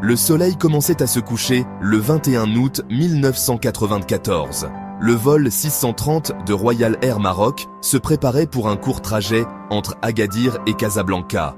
Le soleil commençait à se coucher le 21 août 1994. Le vol 630 de Royal Air Maroc se préparait pour un court trajet entre Agadir et Casablanca.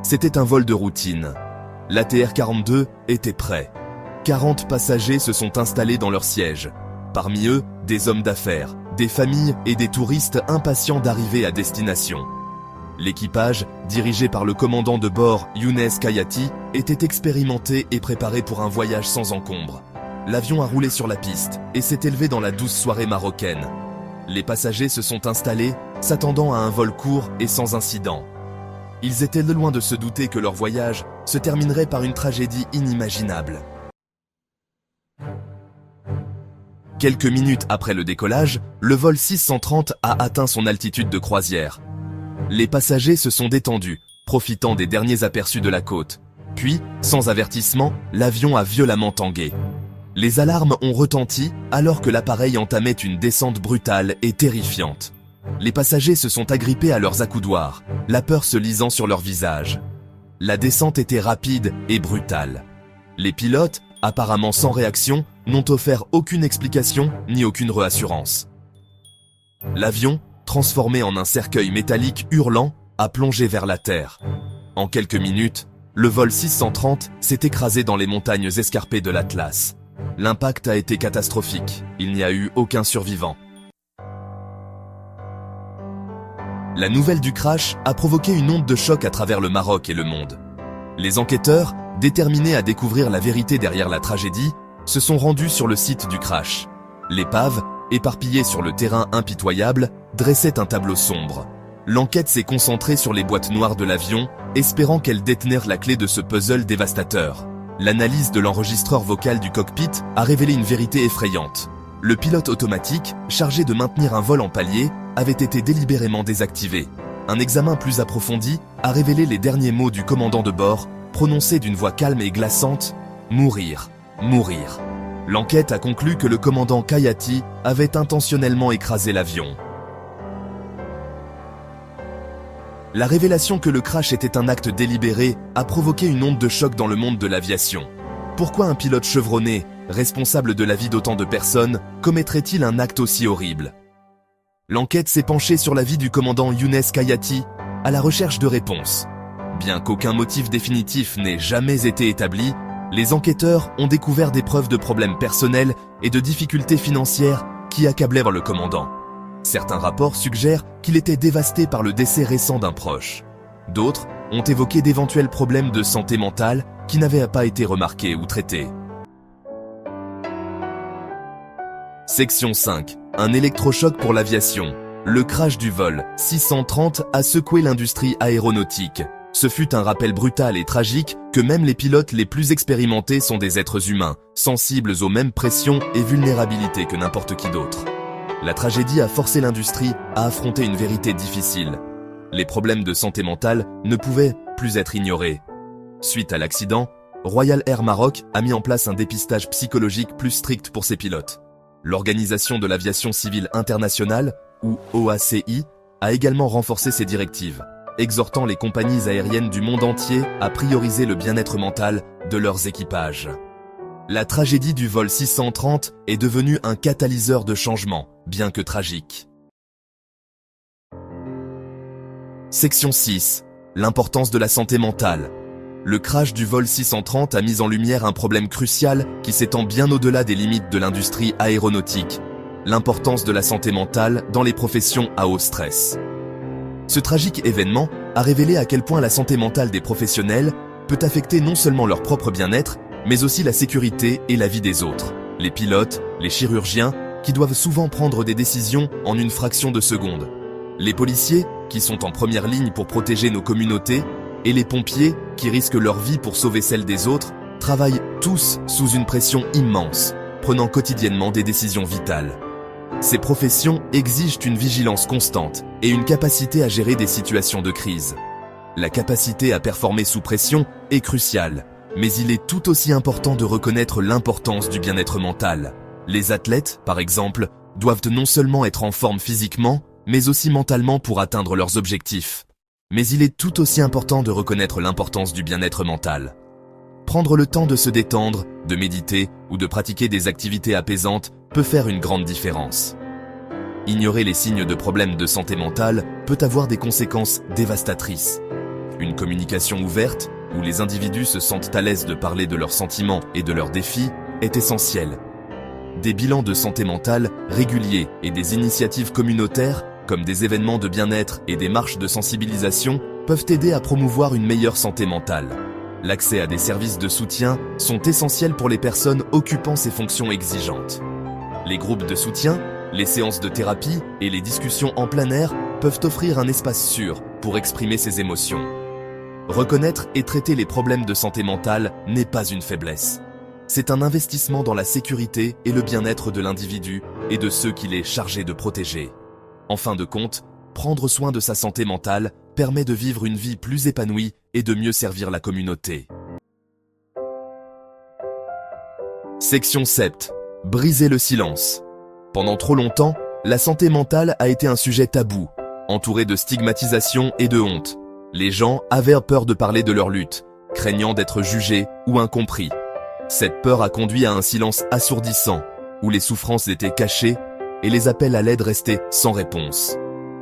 C'était un vol de routine. L'ATR-42 était prêt. 40 passagers se sont installés dans leur siège. Parmi eux, des hommes d'affaires, des familles et des touristes impatients d'arriver à destination. L'équipage, dirigé par le commandant de bord Younes Kayati, était expérimenté et préparé pour un voyage sans encombre. L'avion a roulé sur la piste et s'est élevé dans la douce soirée marocaine. Les passagers se sont installés, s'attendant à un vol court et sans incident. Ils étaient loin de se douter que leur voyage se terminerait par une tragédie inimaginable. Quelques minutes après le décollage, le vol 630 a atteint son altitude de croisière. Les passagers se sont détendus, profitant des derniers aperçus de la côte. Puis, sans avertissement, l'avion a violemment tangué. Les alarmes ont retenti alors que l'appareil entamait une descente brutale et terrifiante. Les passagers se sont agrippés à leurs accoudoirs, la peur se lisant sur leur visage. La descente était rapide et brutale. Les pilotes, apparemment sans réaction, n'ont offert aucune explication ni aucune réassurance. L'avion, transformé en un cercueil métallique hurlant, a plongé vers la terre. En quelques minutes, le vol 630 s'est écrasé dans les montagnes escarpées de l'Atlas. L'impact a été catastrophique, il n'y a eu aucun survivant. La nouvelle du crash a provoqué une onde de choc à travers le Maroc et le monde. Les enquêteurs, déterminés à découvrir la vérité derrière la tragédie, se sont rendus sur le site du crash. L'épave, éparpillée sur le terrain impitoyable, dressait un tableau sombre. L'enquête s'est concentrée sur les boîtes noires de l'avion, espérant qu'elles détenaient la clé de ce puzzle dévastateur. L'analyse de l'enregistreur vocal du cockpit a révélé une vérité effrayante. Le pilote automatique, chargé de maintenir un vol en palier, avait été délibérément désactivé. Un examen plus approfondi a révélé les derniers mots du commandant de bord, prononcés d'une voix calme et glaçante « Mourir, mourir ». L'enquête a conclu que le commandant Kayati avait intentionnellement écrasé l'avion. La révélation que le crash était un acte délibéré a provoqué une onde de choc dans le monde de l'aviation. Pourquoi un pilote chevronné, responsable de la vie d'autant de personnes, commettrait-il un acte aussi horrible? L'enquête s'est penchée sur la vie du commandant Younes Kayati, à la recherche de réponses. Bien qu'aucun motif définitif n'ait jamais été établi, les enquêteurs ont découvert des preuves de problèmes personnels et de difficultés financières qui accablaient le commandant. Certains rapports suggèrent qu'il était dévasté par le décès récent d'un proche. D'autres ont évoqué d'éventuels problèmes de santé mentale qui n'avaient pas été remarqués ou traités. Section 5. Un électrochoc pour l'aviation. Le crash du vol 630 a secoué l'industrie aéronautique. Ce fut un rappel brutal et tragique que même les pilotes les plus expérimentés sont des êtres humains, sensibles aux mêmes pressions et vulnérabilités que n'importe qui d'autre. La tragédie a forcé l'industrie à affronter une vérité difficile. Les problèmes de santé mentale ne pouvaient plus être ignorés. Suite à l'accident, Royal Air Maroc a mis en place un dépistage psychologique plus strict pour ses pilotes. L'Organisation de l'aviation civile internationale, ou OACI, a également renforcé ses directives, exhortant les compagnies aériennes du monde entier à prioriser le bien-être mental de leurs équipages. La tragédie du vol 630 est devenue un catalyseur de changement, bien que tragique. Section 6. L'importance de la santé mentale. Le crash du vol 630 a mis en lumière un problème crucial qui s'étend bien au-delà des limites de l'industrie aéronautique. L'importance de la santé mentale dans les professions à haut stress. Ce tragique événement a révélé à quel point la santé mentale des professionnels peut affecter non seulement leur propre bien-être, mais aussi la sécurité et la vie des autres. Les pilotes, les chirurgiens, qui doivent souvent prendre des décisions en une fraction de seconde. Les policiers, qui sont en première ligne pour protéger nos communautés, et les pompiers, qui risquent leur vie pour sauver celle des autres, travaillent tous sous une pression immense, prenant quotidiennement des décisions vitales. Ces professions exigent une vigilance constante et une capacité à gérer des situations de crise. La capacité à performer sous pression est cruciale, mais il est tout aussi important de reconnaître l'importance du bien-être mental. Les athlètes, par exemple, doivent non seulement être en forme physiquement, mais aussi mentalement pour atteindre leurs objectifs. Mais il est tout aussi important de reconnaître l'importance du bien-être mental. Prendre le temps de se détendre, de méditer ou de pratiquer des activités apaisantes peut faire une grande différence. Ignorer les signes de problèmes de santé mentale peut avoir des conséquences dévastatrices. Une communication ouverte, où les individus se sentent à l'aise de parler de leurs sentiments et de leurs défis, est essentielle. Des bilans de santé mentale réguliers et des initiatives communautaires, comme des événements de bien-être et des marches de sensibilisation, peuvent aider à promouvoir une meilleure santé mentale. L'accès à des services de soutien sont essentiels pour les personnes occupant ces fonctions exigeantes. Les groupes de soutien, les séances de thérapie et les discussions en plein air peuvent offrir un espace sûr pour exprimer ses émotions. Reconnaître et traiter les problèmes de santé mentale n'est pas une faiblesse. C'est un investissement dans la sécurité et le bien-être de l'individu et de ceux qu'il est chargé de protéger. En fin de compte, prendre soin de sa santé mentale permet de vivre une vie plus épanouie et de mieux servir la communauté. Section 7. Briser le silence. Pendant trop longtemps, la santé mentale a été un sujet tabou, entouré de stigmatisation et de honte. Les gens avaient peur de parler de leur lutte, craignant d'être jugés ou incompris. Cette peur a conduit à un silence assourdissant, où les souffrances étaient cachées et les appels à l'aide restaient sans réponse.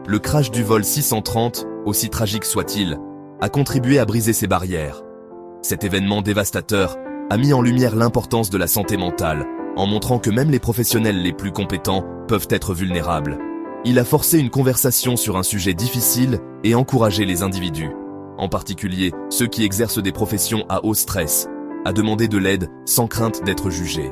Le crash du vol 630, aussi tragique soit-il, a contribué à briser ces barrières. Cet événement dévastateur a mis en lumière l'importance de la santé mentale, en montrant que même les professionnels les plus compétents peuvent être vulnérables. Il a forcé une conversation sur un sujet difficile et encouragé les individus, en particulier ceux qui exercent des professions à haut stress, à demander de l'aide sans crainte d'être jugés.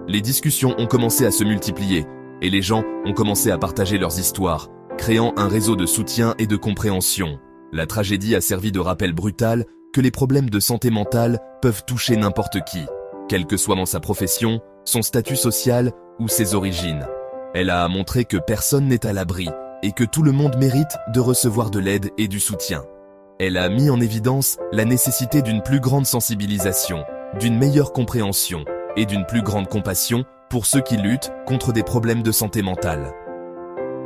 Les discussions ont commencé à se multiplier et les gens ont commencé à partager leurs histoires, créant un réseau de soutien et de compréhension. La tragédie a servi de rappel brutal que les problèmes de santé mentale peuvent toucher n'importe qui, quelle que soit dans sa profession, son statut social ou ses origines. Elle a montré que personne n'est à l'abri et que tout le monde mérite de recevoir de l'aide et du soutien. Elle a mis en évidence la nécessité d'une plus grande sensibilisation, d'une meilleure compréhension et d'une plus grande compassion pour ceux qui luttent contre des problèmes de santé mentale.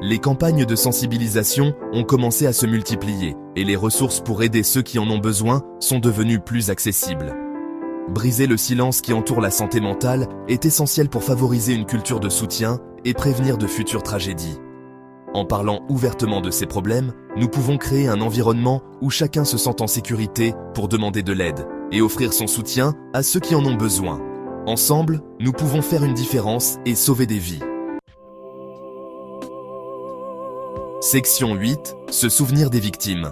Les campagnes de sensibilisation ont commencé à se multiplier et les ressources pour aider ceux qui en ont besoin sont devenues plus accessibles. Briser le silence qui entoure la santé mentale est essentiel pour favoriser une culture de soutien et prévenir de futures tragédies. En parlant ouvertement de ces problèmes, nous pouvons créer un environnement où chacun se sent en sécurité pour demander de l'aide et offrir son soutien à ceux qui en ont besoin. Ensemble, nous pouvons faire une différence et sauver des vies. Section 8. Se souvenir des victimes.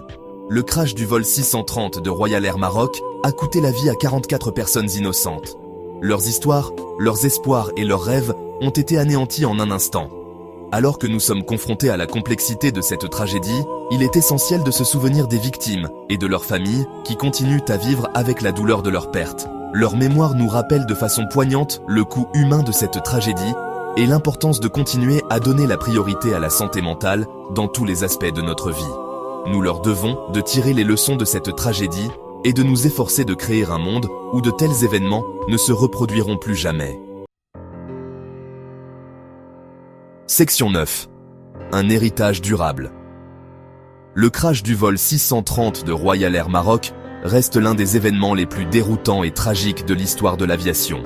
Le crash du vol 630 de Royal Air Maroc a coûté la vie à 44 personnes innocentes. Leurs histoires, leurs espoirs et leurs rêves ont été anéantis en un instant. Alors que nous sommes confrontés à la complexité de cette tragédie, il est essentiel de se souvenir des victimes et de leurs familles qui continuent à vivre avec la douleur de leur perte. Leur mémoire nous rappelle de façon poignante le coût humain de cette tragédie et l'importance de continuer à donner la priorité à la santé mentale dans tous les aspects de notre vie. Nous leur devons de tirer les leçons de cette tragédie et de nous efforcer de créer un monde où de tels événements ne se reproduiront plus jamais. Section 9. Un héritage durable. Le crash du vol 630 de Royal Air Maroc reste l'un des événements les plus déroutants et tragiques de l'histoire de l'aviation.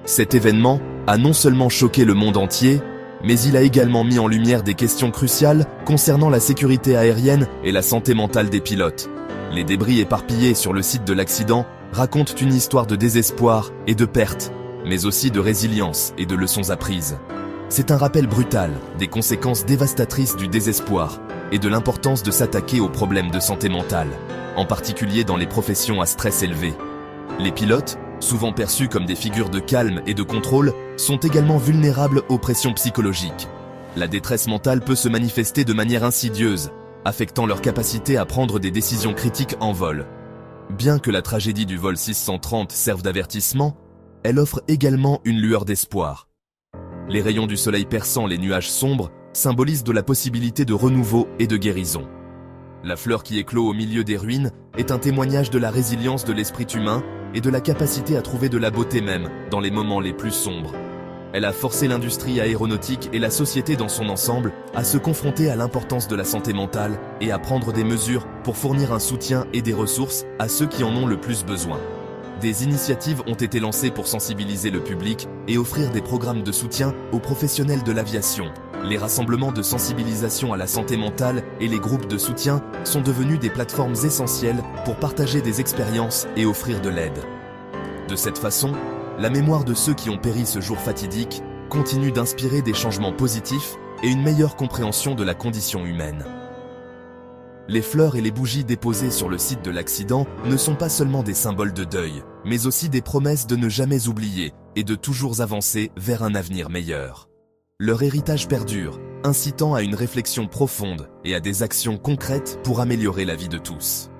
Cet événement a non seulement choqué le monde entier, mais il a également mis en lumière des questions cruciales concernant la sécurité aérienne et la santé mentale des pilotes. Les débris éparpillés sur le site de l'accident racontent une histoire de désespoir et de perte, mais aussi de résilience et de leçons apprises. C'est un rappel brutal des conséquences dévastatrices du désespoir et de l'importance de s'attaquer aux problèmes de santé mentale, en particulier dans les professions à stress élevé. Les pilotes, souvent perçus comme des figures de calme et de contrôle, sont également vulnérables aux pressions psychologiques. La détresse mentale peut se manifester de manière insidieuse, affectant leur capacité à prendre des décisions critiques en vol. Bien que la tragédie du vol 630 serve d'avertissement, elle offre également une lueur d'espoir. Les rayons du soleil perçant les nuages sombres symbolisent de la possibilité de renouveau et de guérison. La fleur qui éclot au milieu des ruines est un témoignage de la résilience de l'esprit humain et de la capacité à trouver de la beauté même dans les moments les plus sombres. Elle a forcé l'industrie aéronautique et la société dans son ensemble à se confronter à l'importance de la santé mentale et à prendre des mesures pour fournir un soutien et des ressources à ceux qui en ont le plus besoin. Des initiatives ont été lancées pour sensibiliser le public et offrir des programmes de soutien aux professionnels de l'aviation. Les rassemblements de sensibilisation à la santé mentale et les groupes de soutien sont devenus des plateformes essentielles pour partager des expériences et offrir de l'aide. De cette façon, la mémoire de ceux qui ont péri ce jour fatidique continue d'inspirer des changements positifs et une meilleure compréhension de la condition humaine. Les fleurs et les bougies déposées sur le site de l'accident ne sont pas seulement des symboles de deuil, mais aussi des promesses de ne jamais oublier et de toujours avancer vers un avenir meilleur. Leur héritage perdure, incitant à une réflexion profonde et à des actions concrètes pour améliorer la vie de tous.